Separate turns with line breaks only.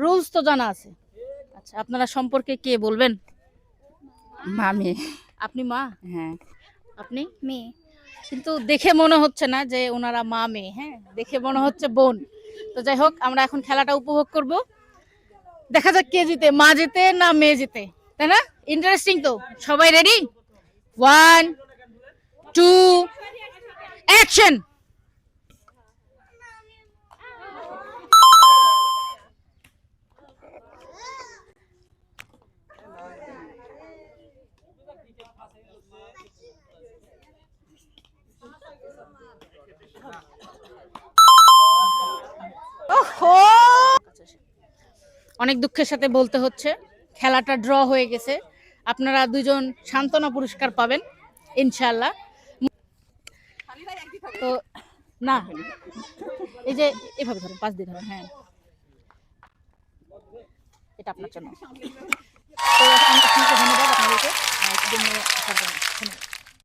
Rules তো জানা আছে। আচ্ছা, আপনারা সম্পর্কে কে বলবেন?
মামি।
আপনি মা?
হ্যাঁ।
আপনি?
মেয়ে।
কিন্তু দেখে মনে হচ্ছে না যে ওনারা মা মেয়ে, হ্যাঁ দেখে মনে হচ্ছে বোন। তো যাই হোক, আমরা এখন খেলাটা উপভোগ করব। দেখা যাক কে জিতে, মা জিতে না মেয়ে জিতে, তাই না? ইন্টারেস্টিং তো। সবাই রেডি? 1 2 অ্যাকশন। ওহো, অনেক দুঃখের সাথে বলতে হচ্ছে খেলাটা ড্র হয়ে গেছে। আপনারা দুজন সান্ত্বনা পুরস্কার পাবেন ইনশাআল্লাহ। তো না, এই যে এভাবে ধরুন, পাঁচ দিয়ে ধরুন, হ্যাঁ এটা আপনার জন্য। তো